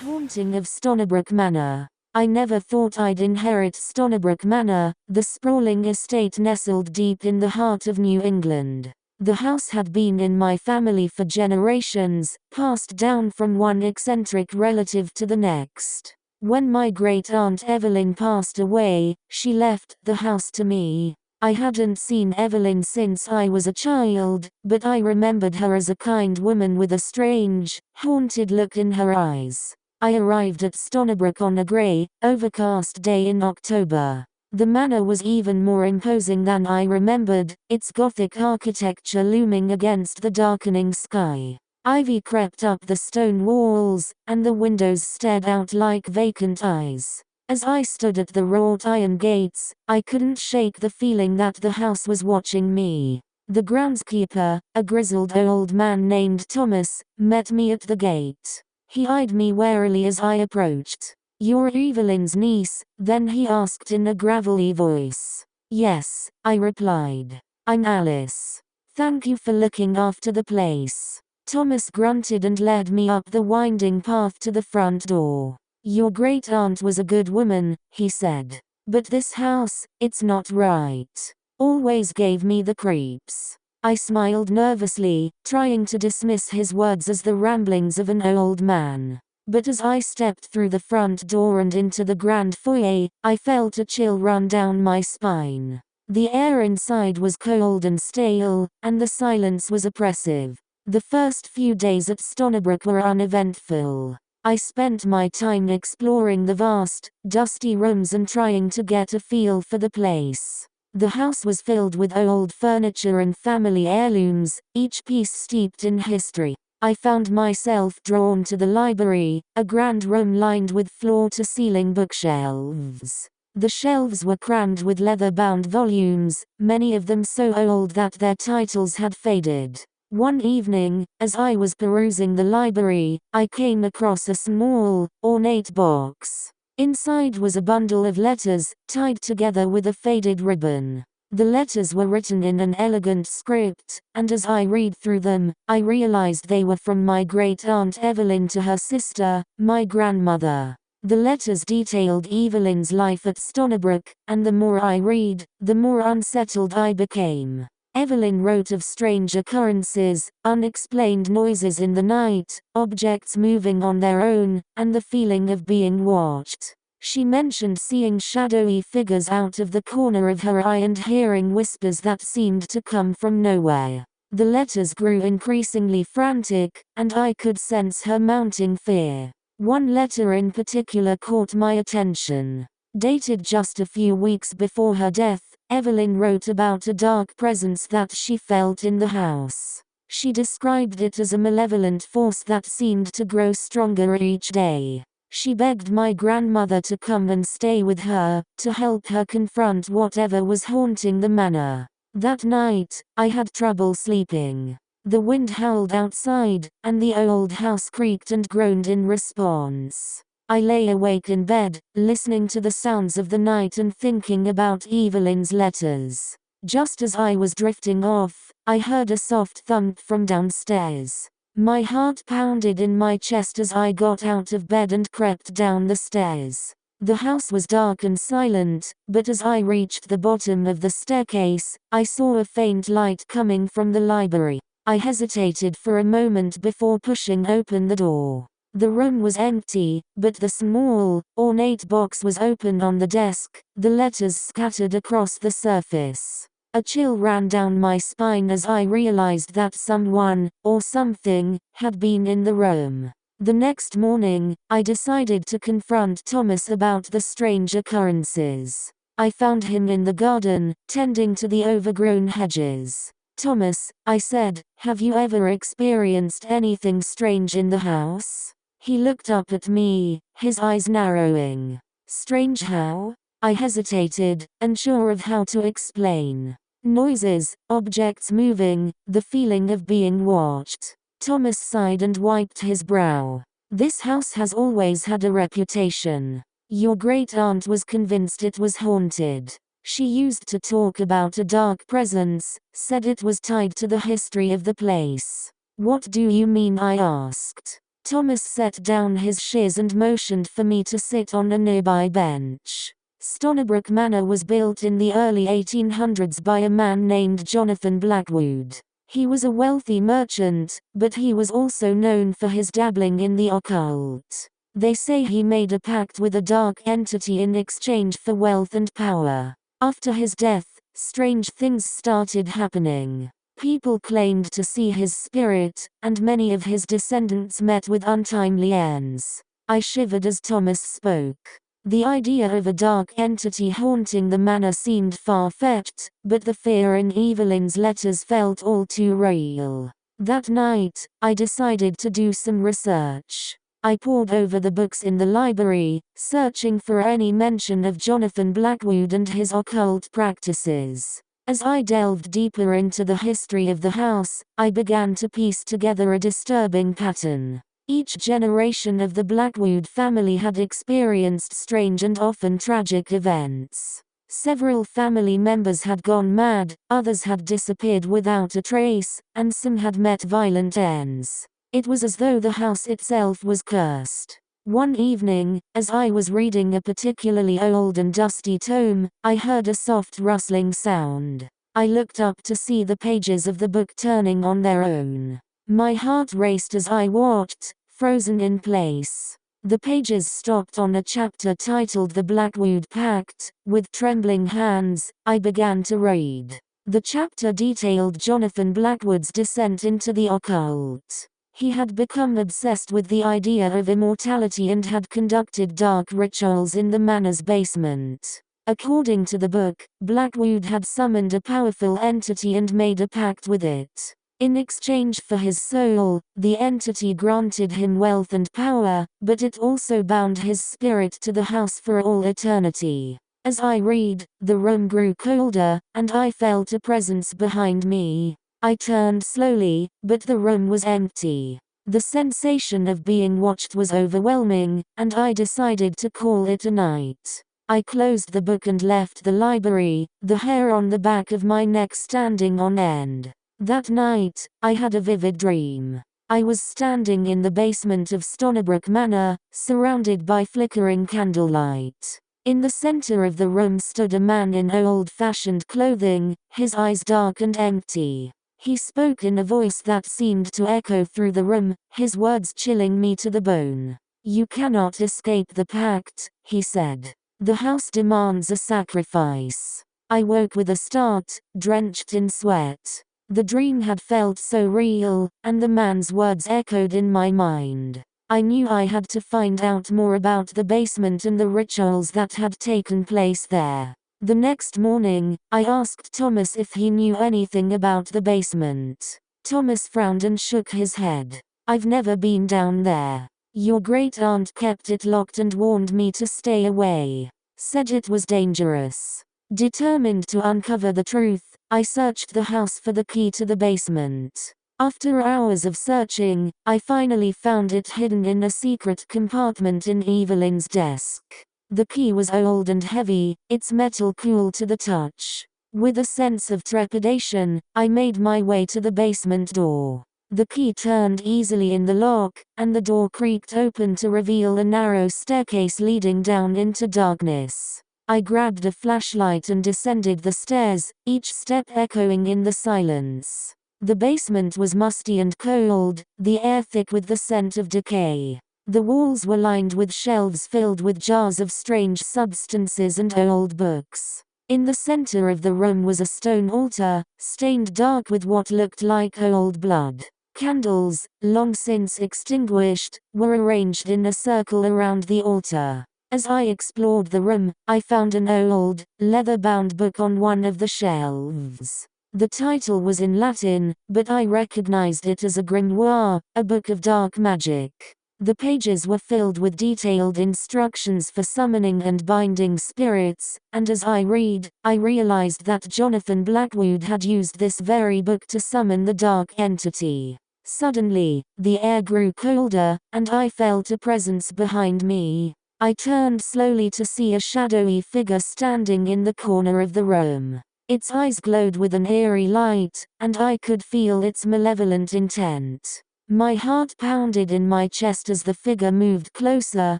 haunting of Stonybrook Manor. I never thought I'd inherit Stonybrook Manor, the sprawling estate nestled deep in the heart of New England. The house had been in my family for generations, passed down from one eccentric relative to the next. When my great-aunt Evelyn passed away, she left the house to me. I hadn't seen Evelyn since I was a child, but I remembered her as a kind woman with a strange, haunted look in her eyes. I arrived at Stonybrook on a grey, overcast day in October. The manor was even more imposing than I remembered, its Gothic architecture looming against the darkening sky. Ivy crept up the stone walls, and the windows stared out like vacant eyes. As I stood at the wrought iron gates, I couldn't shake the feeling that the house was watching me. The groundskeeper, a grizzled old man named Thomas, met me at the gate. He eyed me warily as I approached. "You're Evelyn's niece?" then he asked in a gravelly voice. "Yes," I replied. "I'm Alice. Thank you for looking after the place." Thomas grunted and led me up the winding path to the front door. "Your great-aunt was a good woman," he said. "But this house, it's not right. Always gave me the creeps." I smiled nervously, trying to dismiss his words as the ramblings of an old man. But as I stepped through the front door and into the grand foyer, I felt a chill run down my spine. The air inside was cold and stale, and the silence was oppressive. The first few days at Stonybrook were uneventful. I spent my time exploring the vast, dusty rooms and trying to get a feel for the place. The house was filled with old furniture and family heirlooms, each piece steeped in history. I found myself drawn to the library, a grand room lined with floor-to-ceiling bookshelves. The shelves were crammed with leather-bound volumes, many of them so old that their titles had faded. One evening, as I was perusing the library, I came across a small, ornate box. Inside was a bundle of letters, tied together with a faded ribbon. The letters were written in an elegant script, and as I read through them, I realized they were from my great-aunt Evelyn to her sister, my grandmother. The letters detailed Evelyn's life at Stonybrook, and the more I read, the more unsettled I became. Evelyn wrote of strange occurrences, unexplained noises in the night, objects moving on their own, and the feeling of being watched. She mentioned seeing shadowy figures out of the corner of her eye and hearing whispers that seemed to come from nowhere. The letters grew increasingly frantic, and I could sense her mounting fear. One letter in particular caught my attention. Dated just a few weeks before her death, Evelyn wrote about a dark presence that she felt in the house. She described it as a malevolent force that seemed to grow stronger each day. She begged my grandmother to come and stay with her, to help her confront whatever was haunting the manor. That night, I had trouble sleeping. The wind howled outside, and the old house creaked and groaned in response. I lay awake in bed, listening to the sounds of the night and thinking about Evelyn's letters. Just as I was drifting off, I heard a soft thump from downstairs. My heart pounded in my chest as I got out of bed and crept down the stairs. The house was dark and silent, but as I reached the bottom of the staircase, I saw a faint light coming from the library. I hesitated for a moment before pushing open the door. The room was empty, but the small, ornate box was open on the desk, the letters scattered across the surface. A chill ran down my spine as I realized that someone, or something, had been in the room. The next morning, I decided to confront Thomas about the strange occurrences. I found him in the garden, tending to the overgrown hedges. "Thomas," I said, "have you ever experienced anything strange in the house?" He looked up at me, his eyes narrowing. "Strange how?" I hesitated, unsure of how to explain. "Noises, objects moving, the feeling of being watched." Thomas sighed and wiped his brow. "This house has always had a reputation. Your great-aunt was convinced it was haunted. She used to talk about a dark presence, said it was tied to the history of the place." "What do you mean?" I asked. Thomas set down his shiz and motioned for me to sit on a nearby bench. Stonybrook Manor was built in the early 1800s by a man named Jonathan Blackwood. He was a wealthy merchant, but he was also known for his dabbling in the occult. They say he made a pact with a dark entity in exchange for wealth and power. After his death, strange things started happening. People claimed to see his spirit, and many of his descendants met with untimely ends. I shivered as Thomas spoke. The idea of a dark entity haunting the manor seemed far-fetched, but the fear in Evelyn's letters felt all too real. That night, I decided to do some research. I pored over the books in the library, searching for any mention of Jonathan Blackwood and his occult practices. As I delved deeper into the history of the house, I began to piece together a disturbing pattern. Each generation of the Blackwood family had experienced strange and often tragic events. Several family members had gone mad, others had disappeared without a trace, and some had met violent ends. It was as though the house itself was cursed. One evening, as I was reading a particularly old and dusty tome, I heard a soft rustling sound. I looked up to see the pages of the book turning on their own. My heart raced as I watched, frozen in place. The pages stopped on a chapter titled The Blackwood Pact. With trembling hands, I began to read. The chapter detailed Jonathan Blackwood's descent into the occult. He had become obsessed with the idea of immortality and had conducted dark rituals in the manor's basement. According to the book, Blackwood had summoned a powerful entity and made a pact with it. In exchange for his soul, the entity granted him wealth and power, but it also bound his spirit to the house for all eternity. As I read, the room grew colder, and I felt a presence behind me. I turned slowly, but the room was empty. The sensation of being watched was overwhelming, and I decided to call it a night. I closed the book and left the library, the hair on the back of my neck standing on end. That night, I had a vivid dream. I was standing in the basement of Stonybrook Manor, surrounded by flickering candlelight. In the center of the room stood a man in old-fashioned clothing, his eyes dark and empty. He spoke in a voice that seemed to echo through the room, his words chilling me to the bone. "You cannot escape the pact," he said. "The house demands a sacrifice." I woke with a start, drenched in sweat. The dream had felt so real, and the man's words echoed in my mind. I knew I had to find out more about the basement and the rituals that had taken place there. The next morning, I asked Thomas if he knew anything about the basement. Thomas frowned and shook his head. "I've never been down there. Your great-aunt kept it locked and warned me to stay away. Said it was dangerous." Determined to uncover the truth, I searched the house for the key to the basement. After hours of searching, I finally found it hidden in a secret compartment in Evelyn's desk. The key was old and heavy, its metal cool to the touch. With a sense of trepidation, I made my way to the basement door. The key turned easily in the lock, and the door creaked open to reveal a narrow staircase leading down into darkness. I grabbed a flashlight and descended the stairs, each step echoing in the silence. The basement was musty and cold, the air thick with the scent of decay. The walls were lined with shelves filled with jars of strange substances and old books. In the center of the room was a stone altar, stained dark with what looked like old blood. Candles, long since extinguished, were arranged in a circle around the altar. As I explored the room, I found an old, leather-bound book on one of the shelves. The title was in Latin, but I recognized it as a grimoire, a book of dark magic. The pages were filled with detailed instructions for summoning and binding spirits, and as I read, I realized that Jonathan Blackwood had used this very book to summon the dark entity. Suddenly, the air grew colder, and I felt a presence behind me. I turned slowly to see a shadowy figure standing in the corner of the room. Its eyes glowed with an eerie light, and I could feel its malevolent intent. My heart pounded in my chest as the figure moved closer,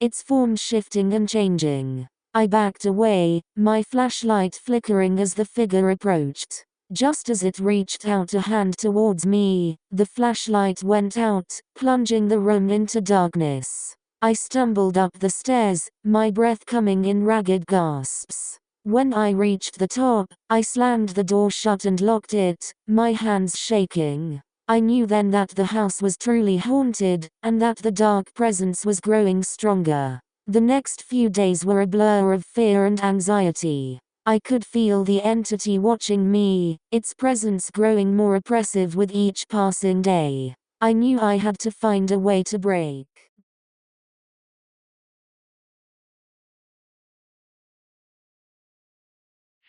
its form shifting and changing. I backed away, my flashlight flickering as the figure approached. Just as it reached out a hand towards me, the flashlight went out, plunging the room into darkness. I stumbled up the stairs, my breath coming in ragged gasps. When I reached the top, I slammed the door shut and locked it, my hands shaking. I knew then that the house was truly haunted, and that the dark presence was growing stronger. The next few days were a blur of fear and anxiety. I could feel the entity watching me, its presence growing more oppressive with each passing day. I knew I had to find a way to break.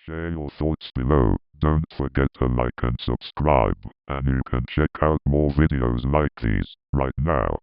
Share your thoughts below. Don't forget to like and subscribe, and you can check out more videos like these right now.